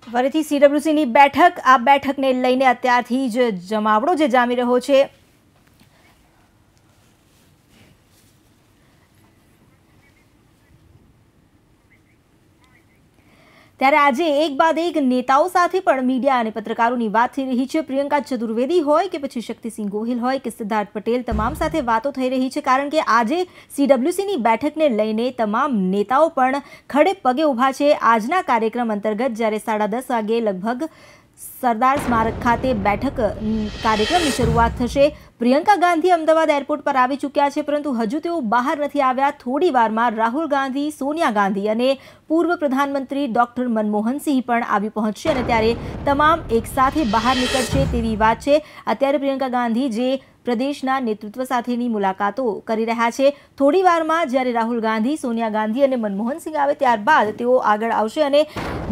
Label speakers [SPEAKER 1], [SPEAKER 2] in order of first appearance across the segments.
[SPEAKER 1] ફરીથી સીડબ્લ્યુસીની બેઠક, આ બેઠકને લઈને અત્યારથી જ જમાવડો જે જામી રહ્યો છે। ત્યારે આજે એક બાદ એક નેતાઓ સાથે પણ મીડિયા અને પત્રકારોની વાત થઈ રહી છે। પ્રિયંકા ચતુર્વેદી હોય કે પછી શક્તિસિંહ ગોહિલ હોય કે સિદ્ધાર્થ પટેલ, તમામ સાથે વાતો થઈ રહી છે, કારણ કે આજે સીડબ્લ્યુસીની બેઠકને લઈને તમામ નેતાઓ પણ ખડે પગે ઊભા છે। આજના કાર્યક્રમ અંતર્ગત જ્યારે 10:30 વાગે લગભગ સરદાર સ્મારક ખાતે બેઠક કાર્યક્રમની શરૂઆત થશે। પ્રિયંકા ગાંધી અમદાવાદ એરપોર્ટ પર આવી ચૂક્યા છે, પરંતુ હજુ તેઓ બહાર નથી આવ્યા। થોડી વારમાં રાહુલ ગાંધી, સોનિયા ગાંધી અને પૂર્વ પ્રધાનમંત્રી ડોક્ટર મનમોહન સિંહ પણ આવી પહોંચશે અને ત્યારે તમામ એકસાથે બહાર નીકળશે તેવી વાત છે। અત્યારે પ્રિયંકા ગાંધી જે પ્રદેશના નેતૃત્વ સાથેની મુલાકાતો કરી રહ્યા છે। થોડી વારમાં જ્યારે રાહુલ ગાંધી, સોનિયા ગાંધી અને મનમોહન સિંહ આવે ત્યારબાદ તેઓ આગળ આવશે અને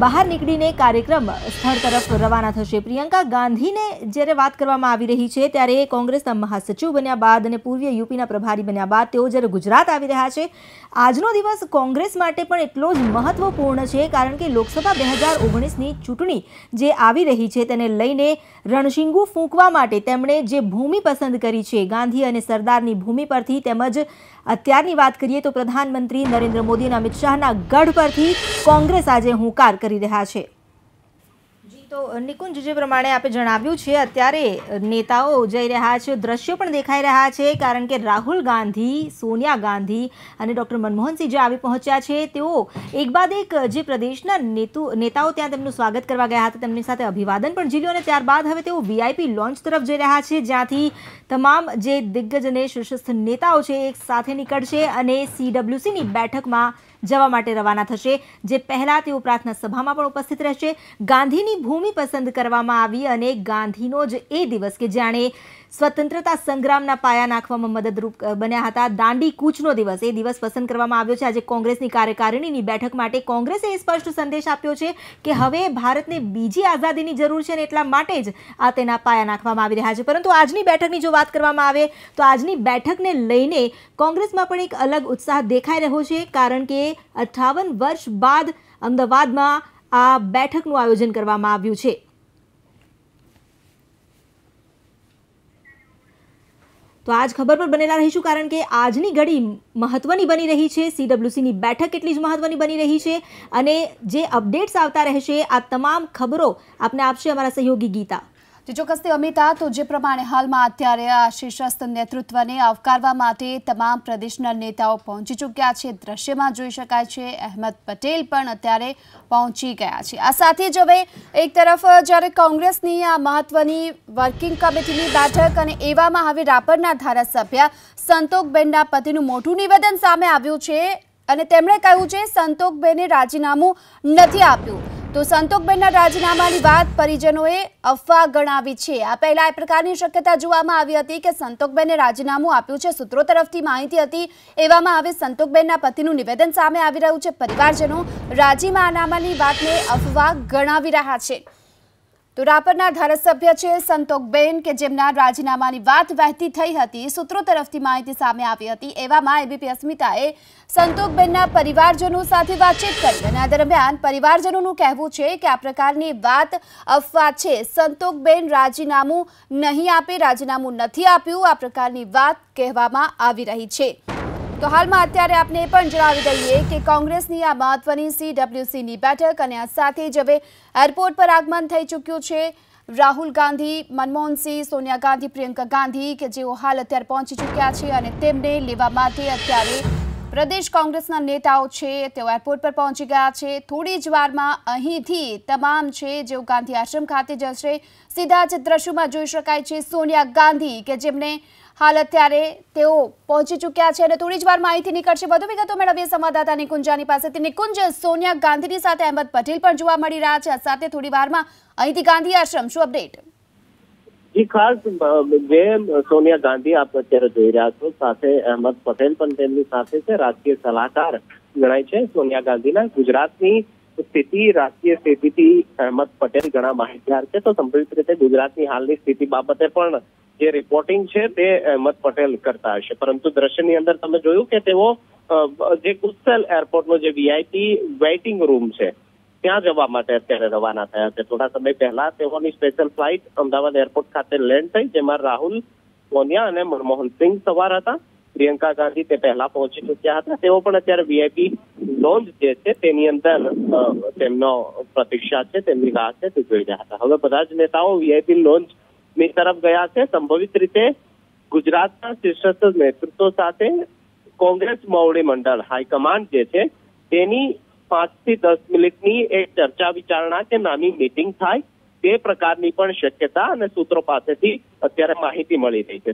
[SPEAKER 1] બહાર નીકળીને કાર્યક્રમ સ્થળ તરફ રવાના થશે। પ્રિયંકા ગાંધીને જ્યારે વાત કરવામાં આવી રહી છે ત્યારે કોંગ્રેસના મહાસચિવ બન્યા બાદ અને પૂર્વીય યુપીના પ્રભારી બન્યા બાદ તેઓ જ્યારે ગુજરાત આવી રહ્યા છે, આજનો દિવસ કોંગ્રેસ માટે પણ એટલો જ મહત્વપૂર્ણ છે, કારણ કે લોકસભા 2019ની ચૂંટણી જે આવી રહી છે તેને લઈને રણશીંગુ ફૂંકવા માટે તેમણે જે ભૂમિ પસંદ કરી છે, ગાંધી અને સરદારની ભૂમિ પરથી, તેમજ અત્યારની વાત કરીએ તો પ્રધાનમંત્રી નરેન્દ્ર મોદી અને અમિત શાહના ગઢ પરથી કોંગ્રેસ આજે હુંકાર કરી રહ્યા છે। તો નિકુંજ, જે પ્રમાણે આપે જણાવ્યું છે, અત્યારે નેતાઓ જઈ રહ્યા છે, દ્રશ્યો પણ દેખાઈ રહ્યા છે, કારણ કે રાહુલ ગાંધી, સોનિયા ગાંધી અને ડોક્ટર મનમોહન સિંહ જે આવી પહોંચ્યા છે, તેઓ એક બાદ એક જે પ્રદેશના નેતાઓ ત્યાં તેમનું સ્વાગત કરવા ગયા હતા તેમની સાથે અભિવાદન પણ ઝીલ્યું અને ત્યારબાદ હવે તેઓ વીઆઈપી લોન્ચ તરફ જઈ રહ્યા છે, જ્યાંથી તમામ જે દિગ્ગજ અને શીર્ષસ્થ નેતાઓ છે એક સાથે નીકળશે અને સીડબ્લ્યુસીની બેઠકમાં જવા માટે રવાના થશે। જે પહેલા તેઓ પ્રાર્થના સભામાં પણ ઉપસ્થિત રહેશે। ગાંધીની ભૂમિ પસંદ કરવામાં આવી અને ગાંધીનો જ એ દિવસ કે જાણે સ્વતંત્રતા સંગ્રામના પાયા નાખવામાં મદદરૂપ બન્યા હતા, દાંડી કૂચનો દિવસ, એ દિવસ પસંદ કરવામાં આવ્યો છે। આજે કોંગ્રેસની કાર્યકારિણીની બેઠક માટે કોંગ્રેસે એ સ્પષ્ટ સંદેશ આપ્યો છે કે હવે ભારતને બીજી આઝાદીની જરૂર છે અને એટલા માટે જ આ તેના પાયા નાખવામાં આવી રહ્યા છે। પરંતુ આજની બેઠકની જો વાત કરવામાં આવે તો આજની બેઠકને લઈને કોંગ્રેસમાં પણ એક અલગ ઉત્સાહ દેખાઈ રહ્યો છે, કારણ કે 58 વર્ષ બાદ અમદાવાદમાં આ બેઠકનું આયોજન કરવામાં આવ્યું છે। તો આજ ખબર પર બનેલા રહીશું, કારણ કે આજની ઘડી મહત્વની બની રહી છે। સીડબ્લ્યુસીની બેઠક એટલી જ મહત્વની બની રહી છે અને જે અપડેટ્સ આવતા રહેશે આ તમામ ખબરો આપને આપશે અમારા સહયોગી ગીતા।
[SPEAKER 2] ચોક્કસથી અમિતા, તો જે પ્રમાણે હાલમાં અત્યારે આ શીર્ષસ્થ નેતૃત્વને આવકારવા માટે તમામ પ્રદેશના નેતાઓ પહોંચી ચૂક્યા છે। દ્રશ્યમાં જોઈ શકાય છે અહેમદ પટેલ પણ અત્યારે પહોંચી ગયા છે। આ સાથે જ હવે એક તરફ જ્યારે કોંગ્રેસની આ મહત્વની વર્કિંગ કમિટીની બેઠક અને એવામાં હવે રાપરના ધારાસભ્ય સંતોકબેનના પતિનું મોટું નિવેદન સામે આવ્યું છે અને તેમણે કહ્યું છે સંતોકબેને રાજીનામું નથી આપ્યું। તો સંતોકબેનના રાજીનામાની વાત પરિજનોએ અફવા ગણાવી છે। આ પહેલા એ પ્રકારની શક્યતા જોવામાં આવી હતી કે સંતોકબેને રાજીનામું આપ્યું છે, સૂત્રો તરફથી માહિતી હતી, એવામાં હવે સંતોકબેનના પતિનું નિવેદન સામે આવી રહ્યું છે। પરિવારજનો રાજીનામાની વાતને અફવા ગણાવી રહ્યા છે। તો રાપરના ધારાસભ્ય છે સંતોકબેન કે જેમના રાજીનામાની વાત વહેતી થઈ હતી, સૂત્રો તરફથી માહિતી સામે આવી હતી, એવામાં એબીપી અસ્મિતાએ સંતોકબેનના પરિવારજનો સાથે વાતચીત કરી અને આ દરમિયાન પરિવારજનોનું કહેવું છે કે આ પ્રકારની વાત અફવા છે। સંતોકબેન રાજીનામું નહીં આપે, રાજીનામું નથી આપ્યું, આ પ્રકારની વાત કહેવામાં આવી રહી છે। તો હાલમાં અત્યારે આપને એ પણ જણાવી દઈએ કે કોંગ્રેસની આ મહત્વની સીડબ્લ્યુસીની બેઠક અને આ સાથે જ હવે એરપોર્ટ પર આગમન થઈ ચૂક્યું છે રાહુલ ગાંધી, મનમોહન સિંહ, સોનિયા ગાંધી, પ્રિયંકા ગાંધી કે જેઓ હાલ અત્યારે પહોંચી ચૂક્યા છે અને તેમને લેવા માટે અત્યારે પ્રદેશ કોંગ્રેસના નેતાઓ છે તેઓ એરપોર્ટ પર પહોંચી ગયા છે। થોડી જ વારમાં અહીંથી તમામ છે જેઓ ગાંધી આશ્રમ ખાતે જશે। સીધા જ દ્રશ્યોમાં જોઈ શકાય છે સોનિયા ગાંધી કે જેમને હાલ અત્યારે તેઓ પહોંચી ચૂક્યા છે અને થોડી જ વાર માહિતી નીકળશે। વધુ વિગતો મેળવીએ સંવાદદાતા નિકુંજાની પાસેથી। નિકુંજ, સોનિયા ગાંધીની સાથે અહેમદ પટેલ પણ જોવા મળી રહ્યા છે, આ સાથે થોડી વારમાં અહીંથી ગાંધી આશ્રમ, શું અપડેટ?
[SPEAKER 3] જી, ખાસ જે સોનિયા ગાંધી આપ અત્યારે જોઈ રહ્યા છો, સાથે અહેમદ પટેલ પણ તેમની સાથે છે, રાજકીય સલાહકાર ગણાય છે સોનિયા ગાંધીના। ગુજરાતની સ્થિતિ, રાજકીય સ્થિતિથી અહેમદ પટેલ ઘણા માહિતગાર છે, તો સંભવિત રીતે ગુજરાતની હાલની સ્થિતિ બાબતે પણ જે રિપોર્ટિંગ છે તે અહેમદ પટેલ કરતા હશે। પરંતુ દ્રશ્યની અંદર તમે જોયું કે તેઓ જે કુશલ એરપોર્ટનો જે વીઆઈપી વેઇટિંગ રૂમ છે ત્યાં જવા માટે અત્યારે રવાના થયા છે. થોડા સમય પહેલા તેઓની સ્પેશિયલ ફ્લાઇટ અમદાવાદ એરપોર્ટ ખાતે લેન્ડ થઈ, જેમાં રાહુલ, સોનિયા અને મનમોહન સિંહ સવાર હતા. પ્રિયંકા ગાંધી તે પહેલા પહોંચી ચૂક્યા હતા. તેઓ પણ અત્યારે વીઆઈપી લોન્જ જે છે તેની અંદર તેમનો પ્રતીક્ષા છે, તેમની રાહ છે તે જોઈ રહ્યા હતા. હવે બધા જ નેતાઓ વીઆઈપી લોન્જની તરફ ગયા છે. સંભવિત રીતે ગુજરાતના શીર્ષસ્થ નેતૃત્વ સાથે કોંગ્રેસ મોવડી મંડળ હાઈકમાન્ડ જે છે તેની 5 થી 10 મિનિટની એક ચર્ચા વિચારણા કે નાની મીટિંગ થાય તે પ્રકારની પણ શક્યતા અને સૂત્રો પાસેથી અત્યારે માહિતી મળી રહી છે.